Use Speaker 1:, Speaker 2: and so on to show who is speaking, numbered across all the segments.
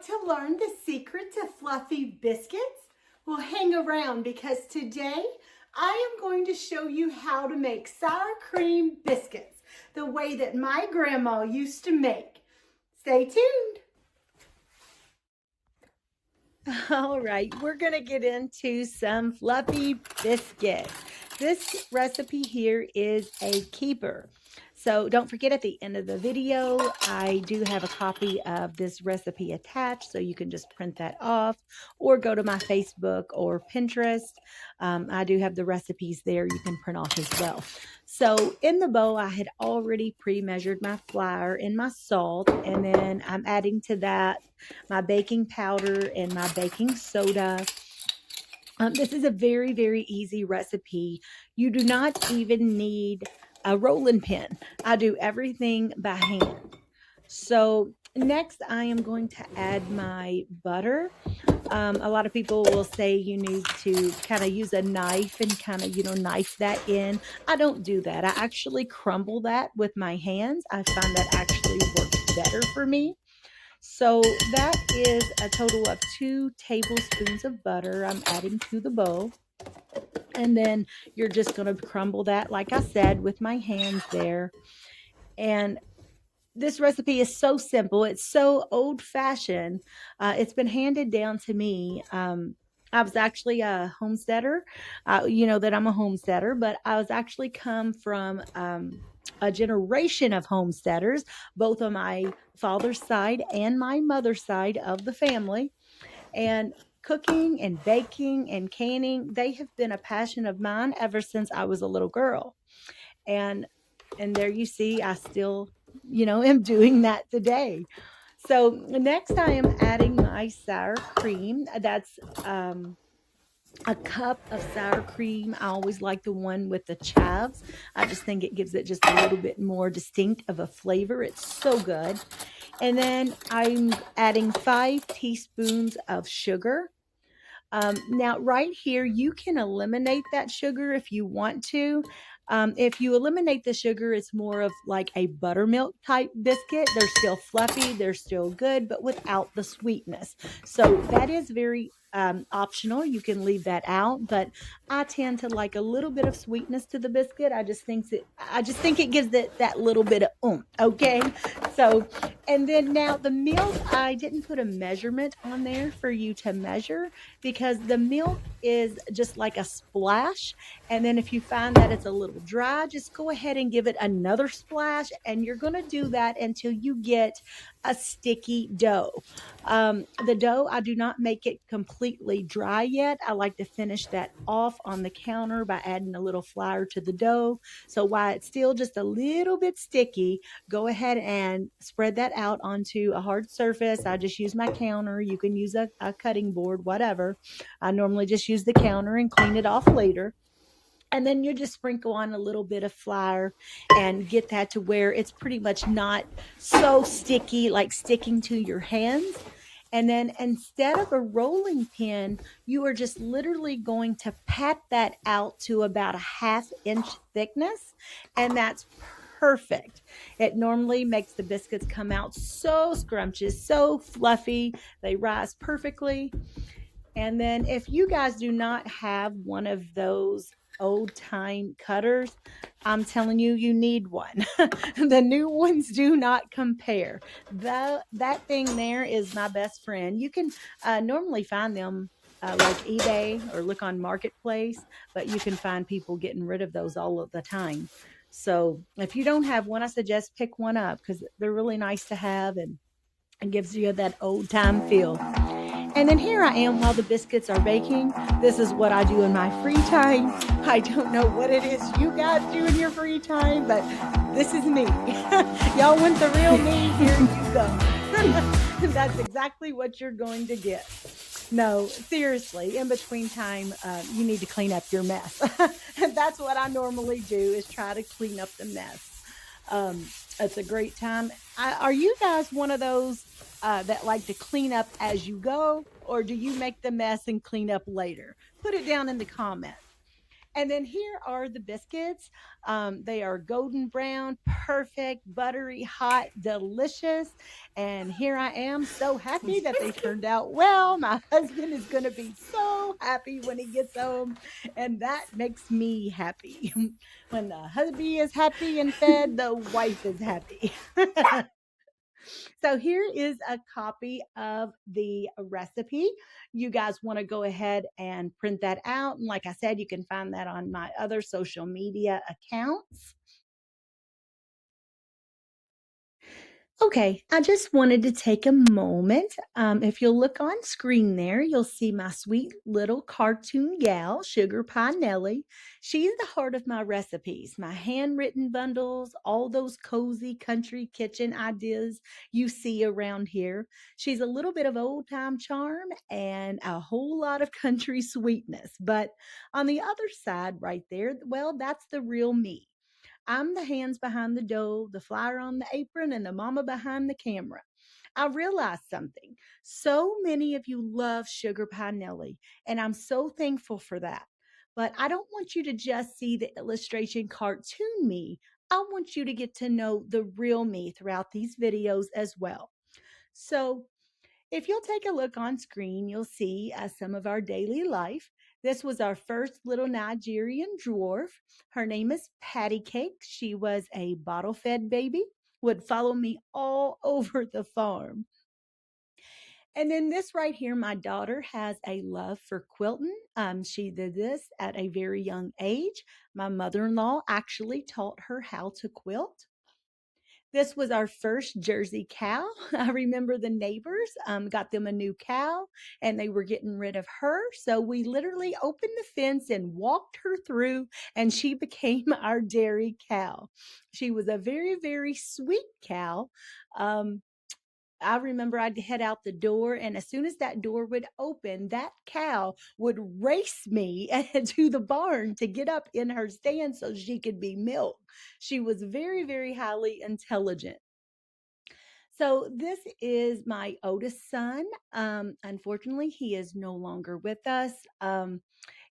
Speaker 1: to learn the secret to fluffy biscuits? Well, hang around because today I am going to show you how to make sour cream biscuits the way that my grandma used to make. Stay tuned. All right, we're going to get into some fluffy biscuits. This recipe here is a keeper. So don't forget, at the end of the video, I do have a copy of this recipe attached, so you can just print that off or go to my Facebook or Pinterest. I do have the recipes there you can print off as well. So in the bowl, I had already pre-measured my flour and my salt, and then I'm adding to that my baking powder and my baking soda. This is a very, very easy recipe. You do not even need a rolling pin. I do everything by hand. So next I am going to add my butter. A lot of people will say you need to kind of use a knife and kind of, knife that in. I don't do that. I actually crumble that with my hands. I find that actually works better for me. So that is a total of 2 tablespoons of butter I'm adding to the bowl. And then you're just going to crumble that, like I said, with my hands there. And this recipe is so simple. It's so old-fashioned. It's been handed down to me. I was actually a homesteader. You know that I'm a homesteader, but I was actually come from a generation of homesteaders, both on my father's side and my mother's side of the family. And cooking and baking and canning, they have been a passion of mine ever since I was a little girl. And there you see, I still, am doing that today. So next I am adding my sour cream. That's a cup of sour cream. I always like the one with the chives. I just think it gives it just a little bit more distinct of a flavor. It's so good. And then I'm adding 5 teaspoons of sugar. Now, right here, you can eliminate that sugar if you want to. If you eliminate the sugar, it's more of like a buttermilk type biscuit. They're still fluffy, they're still good, but without the sweetness. So that is very optional. You can leave that out, but I tend to like a little bit of sweetness to the biscuit. I just think it gives it that little bit of oomph. Okay, so and then now the milk, I didn't put a measurement on there for you to measure because the milk is just like a splash. And then if you find that it's a little dry, just go ahead and give it another splash, and you're going to do that until you get a sticky dough. The dough, I do not make it completely dry yet. I like to finish that off on the counter by adding a little flour to the dough. So while it's still just a little bit sticky, go ahead and spread that out onto a hard surface. I just use my counter. You can use a cutting board, whatever. I normally just use the counter and clean it off later. And then you just sprinkle on a little bit of flour and get that to where it's pretty much not so sticky, like sticking to your hands. And then instead of a rolling pin, you are just literally going to pat that out to about a 1/2 inch thickness. And that's perfect. It normally makes the biscuits come out so scrumptious, so fluffy. They rise perfectly. And then if you guys do not have one of those old time cutters, I'm telling you, you need one. The new ones do not compare. That thing there is my best friend. You can normally find them like eBay or look on Marketplace, but you can find people getting rid of those all of the time. So if you don't have one, I suggest pick one up because they're really nice to have and it gives you that old time feel. And then here I am while the biscuits are baking. This is what I do in my free time. I don't know what it is you guys do in your free time, but this is me. Y'all want the real me? Here you go. That's exactly what you're going to get. No, seriously, in between time, you need to clean up your mess. That's what I normally do, is try to clean up the mess. It's a great time. Are you guys one of those that like to clean up as you go, or do you make the mess and clean up later? Put it down in the comments. And then here are the biscuits. They are golden brown, perfect, buttery, hot, delicious. And here I am, so happy that they turned out well. My husband is going to be so happy when he gets home. And that makes me happy. When the hubby is happy and fed, the wife is happy. So here is a copy of the recipe. You guys want to go ahead and print that out. And like I said, you can find that on my other social media accounts. Okay, I just wanted to take a moment. If you'll look on screen there, you'll see my sweet little cartoon gal, Sugar Pie Nellie. She's the heart of my recipes, my handwritten bundles, all those cozy country kitchen ideas you see around here. She's a little bit of old time charm and a whole lot of country sweetness. But on the other side, right there, well, that's the real me. I'm the hands behind the dough, the flyer on the apron, and the mama behind the camera. I realized something. So many of you love Sugar Pie Nellie, and I'm so thankful for that. But I don't want you to just see the illustration cartoon me. I want you to get to know the real me throughout these videos as well. So if you'll take a look on screen, you'll see some of our daily life. This was our first little Nigerian dwarf. Her name is Patty Cake. She was a bottle fed baby, would follow me all over the farm. And then this right here, my daughter has a love for quilting. She did this at a very young age. My mother in law actually taught her how to quilt. This was our first Jersey cow. I remember the neighbors got them a new cow and they were getting rid of her. So we literally opened the fence and walked her through, and she became our dairy cow. She was a very, very sweet cow. Um, I remember I'd head out the door, and as soon as that door would open, that cow would race me to the barn to get up in her stand so she could be milked. She was very, very highly intelligent. So this is my oldest son. Unfortunately, he is no longer with us.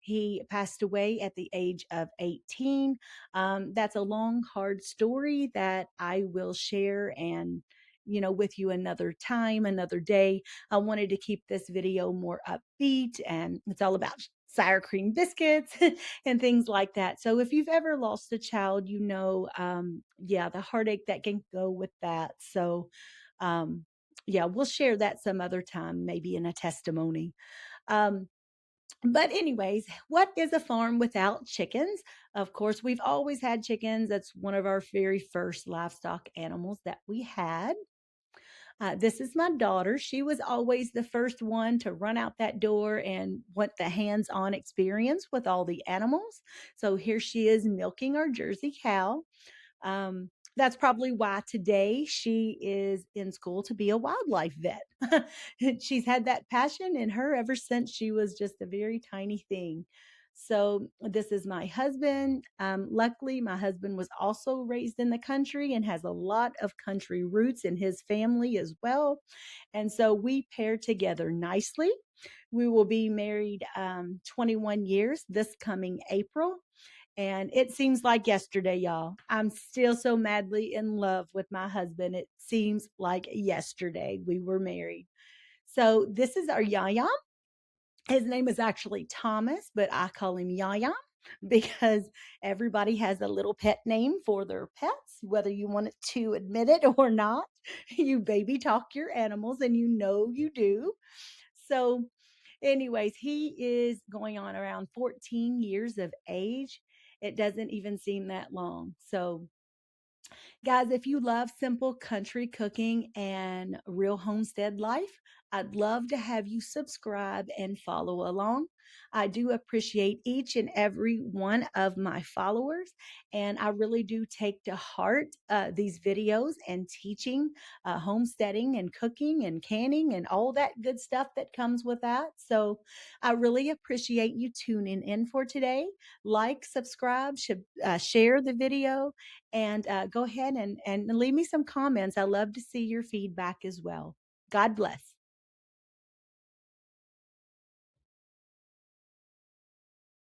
Speaker 1: He passed away at the age of 18. That's a long, hard story that I will share and with you another time, another day. I wanted to keep this video more upbeat, and it's all about sour cream biscuits and things like that. So if you've ever lost a child, yeah, the heartache that can go with that. So um, yeah, we'll share that some other time, maybe in a testimony. Um, but anyways, what is a farm without chickens? Of course, we've always had chickens. That's one of our very first livestock animals that we had. This is my daughter. She was always the first one to run out that door and want the hands on experience with all the animals. So here she is milking our Jersey cow. That's probably why today she is in school to be a wildlife vet. She's had that passion in her ever since she was just a very tiny thing. So, this is my husband. Luckily, my husband was also raised in the country and has a lot of country roots in his family as well. And so we pair together nicely. We will be married 21 years this coming April. And it seems like yesterday, y'all. I'm still so madly in love with my husband. It seems like yesterday we were married. So this is our Yaya. His name is actually Thomas, but I call him Yaya because everybody has a little pet name for their pets, whether you want to admit it or not. You baby talk your animals, and you do. So, anyways, he is going on around 14 years of age. It doesn't even seem that long. So, guys, if you love simple country cooking and real homestead life, I'd love to have you subscribe and follow along. I do appreciate each and every one of my followers, and I really do take to heart these videos and teaching homesteading and cooking and canning and all that good stuff that comes with that. So I really appreciate you tuning in for today. Like, subscribe, share the video, and go ahead and leave me some comments. I love to see your feedback as well. God bless.